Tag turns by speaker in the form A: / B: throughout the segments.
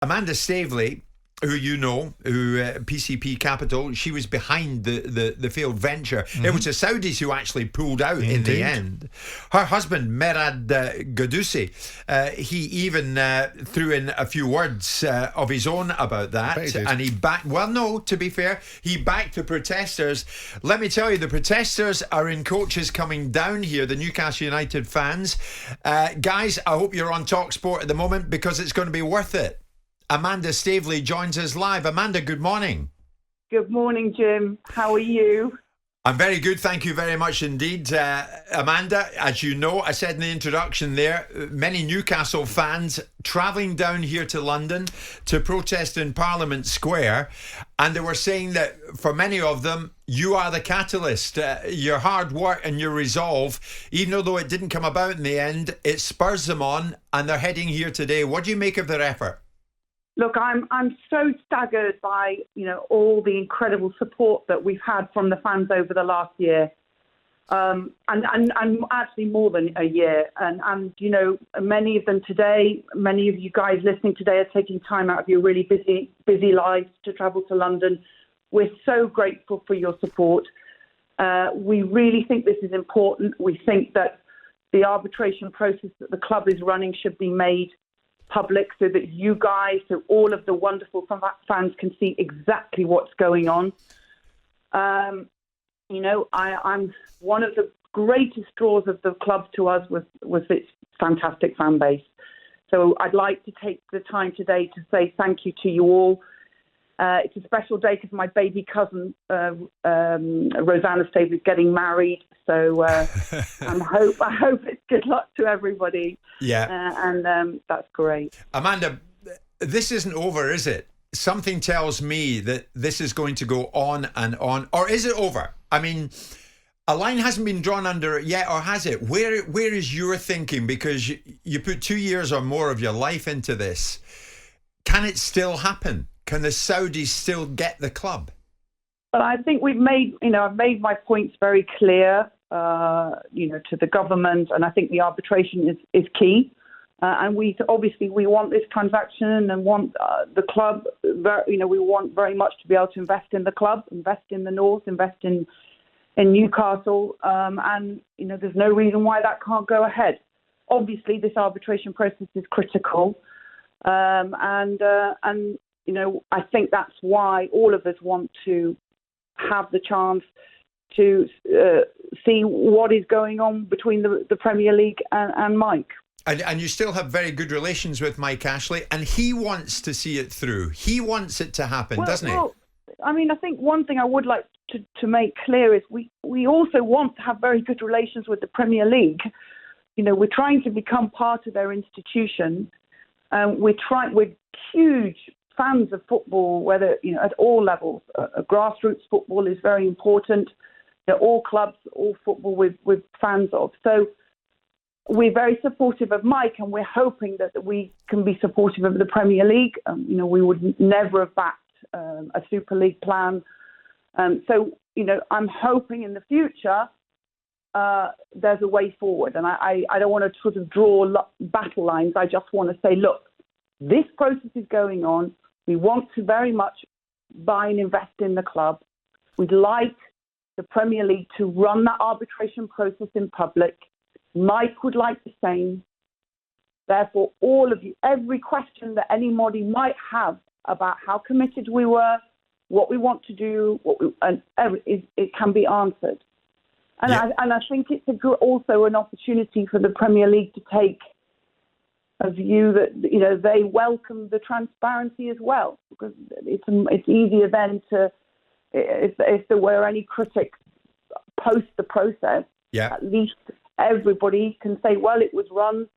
A: Amanda Staveley, who you know, PCP Capital, she was behind the failed venture. Mm-hmm. It was the Saudis who actually pulled out in the end. Her husband, Merad Gadusi, he even threw in a few words of his own about that. And he backed, well, no, to be fair, he backed the protesters. Let me tell you, the protesters are in coaches coming down here, the Newcastle United fans. Guys, I hope you're on talkSPORT at the moment because it's going to be worth it. Amanda Staveley joins us live. Amanda, good morning.
B: Good morning, Jim. How are you?
A: I'm very good, thank you very much indeed. Amanda, as you know, I said in the introduction there, many Newcastle fans travelling down here to London to protest in Parliament Square, and they were saying that for many of them, you are the catalyst. Your hard work and your resolve, even though it didn't come about in the end, it spurs them on, and they're heading here today. What do you make of their effort?
B: Look, I'm so staggered by, all the incredible support that we've had from the fans over the last year, and actually more than a year. And many of them today, many of you guys listening today are taking time out of your really busy lives to travel to London. We're so grateful for your support. We really think this is important. We think that the arbitration process that the club is running should be made public so that you guys, so all of the wonderful fans can see exactly what's going on. I'm one of the greatest draws of the club to us was its fantastic fan base. So I'd like to take the time today to say thank you to you all. It's a special day because my baby cousin, Rosanna Staveley, is getting married. So I hope it's good luck to everybody.
A: Yeah.
B: And that's great.
A: Amanda, this isn't over, is it? Something tells me that this is going to go on and on. Or is it over? I mean, a line hasn't been drawn under it yet, or has it? Where is your thinking? Because you put 2 years or more of your life into this. Can it still happen? Can the Saudis still get the club?
B: Well, I think I've made my points very clear, to the government, and I think the arbitration is key. And we want this transaction and want the club. We want very much to be able to invest in the club, invest in the North, invest in Newcastle, and there's no reason why that can't go ahead. Obviously, this arbitration process is critical, I think that's why all of us want to have the chance to see what is going on between the Premier League and Mike.
A: And you still have very good relations with Mike Ashley, and he wants to see it through. He wants it to happen, doesn't he?
B: Well, I mean, I think one thing I would like to make clear is we also want to have very good relations with the Premier League. We're trying to become part of their institution. We're huge fans of football, whether at all levels. Grassroots football is very important. All clubs, all football with fans of. So we're very supportive of Mike, and we're hoping that we can be supportive of the Premier League. We would never have backed a Super League plan. So I'm hoping in the future there's a way forward. And I don't want to sort of draw battle lines. I just want to say, look, this process is going on. We want to very much buy and invest in the club. We'd like the Premier League to run that arbitration process in public. Mike would like the same. Therefore, all of you, every question that anybody might have about how committed we were, what we want to do, it can be answered. And, yeah. I think it's also an opportunity for the Premier League to take a view that they welcome the transparency as well, because it's easier then to, if there were any critics post the process,
A: yeah.
B: At least everybody can say, well, it was run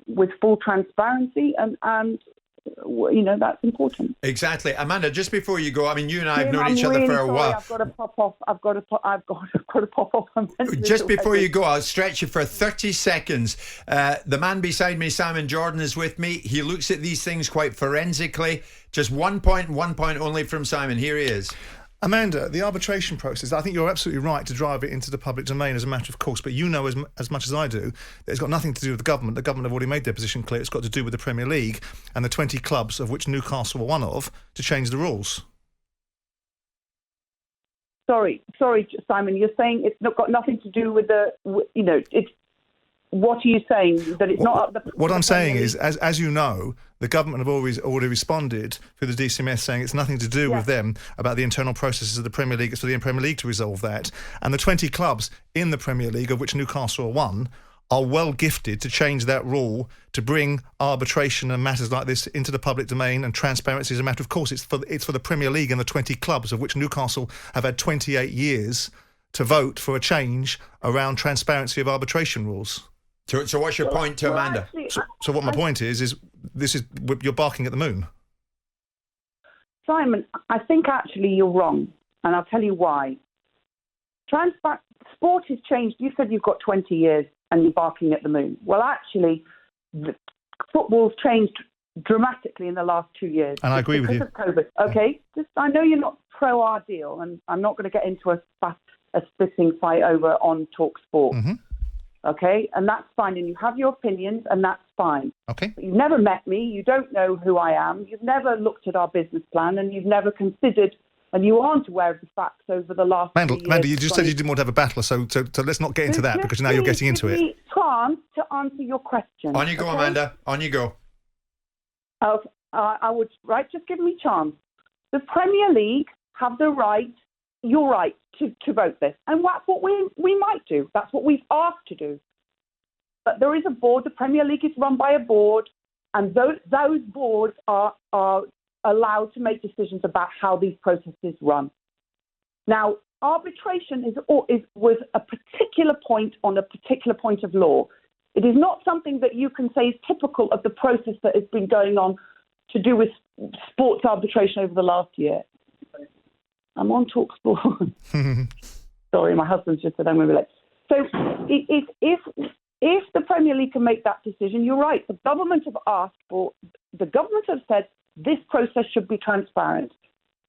B: with full transparency, and that's important.
A: Exactly. Amanda, just before you go, I mean, you and I have known
B: I'm
A: each other
B: really
A: for a while.
B: I've got to pop off. I've got to pop off.
A: Just before you go, I'll stretch you for 30 seconds. The man beside me, Simon Jordan, is with me. He looks at these things quite forensically. Just 1 point only from Simon. Here he is.
C: Amanda, the arbitration process, I think you're absolutely right to drive it into the public domain as a matter of course, but you know as much as I do that it's got nothing to do with the government. The government have already made their position clear. It's got to do with the Premier League and the 20 clubs, of which Newcastle were one of, to change the rules.
B: Sorry, Simon, you're saying it's not got nothing to do with it's... What are you saying? That it's not up the...
C: What I'm saying is, as you know, the government have already responded through the DCMS saying it's nothing to do with them about the internal processes of the Premier League. It's for the Premier League to resolve that. And the 20 clubs in the Premier League, of which Newcastle are one, are well gifted to change that rule to bring arbitration and matters like this into the public domain, and transparency is a matter of course. It's for the Premier League and the 20 clubs, of which Newcastle have had 28 years to vote for a change around transparency of arbitration rules.
A: So what's your point to Amanda?
B: Actually,
C: So what my point is you're barking at the moon.
B: Simon, I think actually you're wrong, and I'll tell you why. Sport has changed. You said you've got 20 years and you're barking at the moon. Well, actually, football's changed dramatically in the last 2 years.
C: And I agree with you.
B: Because of COVID. Okay, I know you're not pro our deal, and I'm not going to get into a splitting fight over on talkSPORT.
C: Mm-hmm.
B: Okay, and that's fine, and you have your opinions, and that's fine.
C: Okay.
B: But you've never met me, you don't know who I am, you've never looked at our business plan, and you've never considered, and you aren't aware of the facts over the last 3 years.
C: Amanda, you just said you didn't want to have a battle, so let's not get into that, because now you're getting into it.
B: Give me chance to answer your question.
A: On you go, okay? Amanda, on you go.
B: I would, just give me chance. The Premier League have the right, you're right, to vote this. And that's what we might do. That's what we've asked to do. But there is a board. The Premier League is run by a board, and those boards are allowed to make decisions about how these processes run. Now, arbitration was a particular point on a particular point of law. It is not something that you can say is typical of the process that has been going on to do with sports arbitration over the last year. I'm on talkSPORT. Sorry, my husband's just said I'm going to be late. So if the Premier League can make that decision, you're right. The government have said this process should be transparent.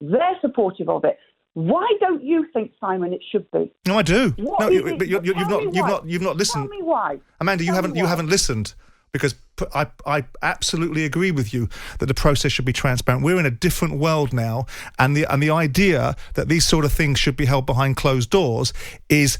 B: They're supportive of it. Why don't you think, Simon, it should be?
C: No, I do. But you've not listened.
B: Tell me why.
C: Amanda, you haven't listened. Because I absolutely agree with you that the process should be transparent. We're in a different world now, and the idea that these sort of things should be held behind closed doors is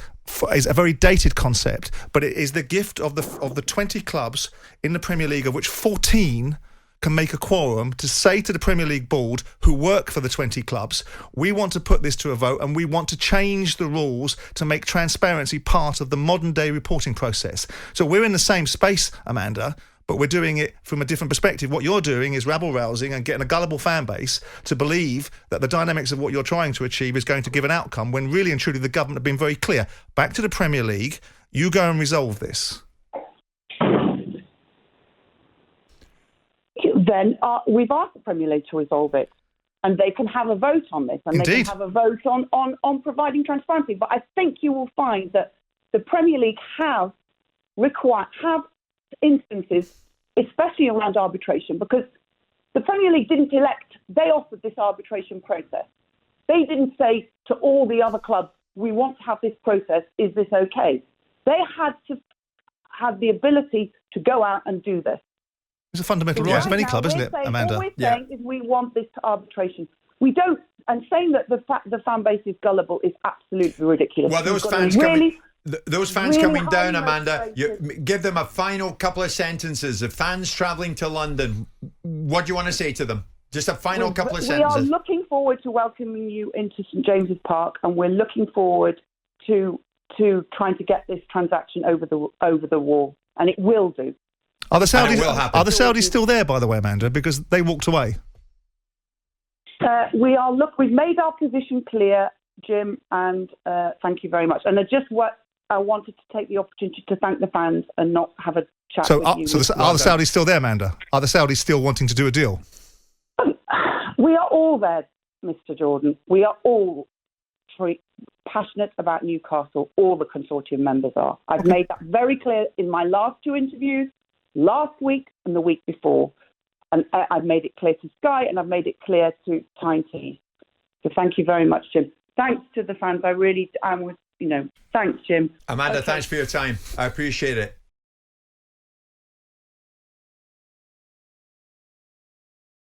C: a very dated concept. But it is the gift of the 20 clubs in the Premier League, of which 14 can make a quorum to say to the Premier League board, who work for the 20 clubs, we want to put this to a vote and we want to change the rules to make transparency part of the modern day reporting process. So we're in the same space, Amanda, but we're doing it from a different perspective. What you're doing is rabble-rousing and getting a gullible fan base to believe that the dynamics of what you're trying to achieve is going to give an outcome, when really and truly the government have been very clear. Back to the Premier League, you go and resolve this.
B: Then we've asked the Premier League to resolve it, and they can have a vote on this, and
C: Indeed.
B: They can have a vote on providing transparency. But I think you will find that the Premier League have instances, especially around arbitration, because the Premier League didn't elect, they offered this arbitration process. They didn't say to all the other clubs, we want to have this process, is this okay? They had to have the ability to go out and do this.
C: It's a fundamental right of any club, isn't it, Amanda?
B: All we're saying is we want this to arbitration. We don't, and saying that the fan base is gullible is absolutely ridiculous.
A: Well, those fans coming down, Amanda, give them a final couple of sentences. The fans travelling to London, what do you want to say to them? Just a final couple of sentences.
B: We are looking forward to welcoming you into St James's Park, and we're looking forward to trying to get this transaction over the wall, and it will do.
C: Are the Saudis still there, by the way, Amanda? Because they walked away.
B: We've made our position clear, Jim, and thank you very much. And I wanted to take the opportunity to thank the fans and not have a chat with you.
C: So are the Saudis still there, Amanda? Are the Saudis still wanting to do a deal?
B: We are all there, Mr. Jordan. We are all passionate about Newcastle. All the consortium members are. I've made that very clear in my last 2 interviews, last week and the week before. And I've made it clear to Sky, and I've made it clear to Tyne Tees. So thank you very much, Jim. Thanks to the fans. I really, thanks, Jim.
A: Amanda,
B: Okay.
A: thanks for your time. I appreciate it.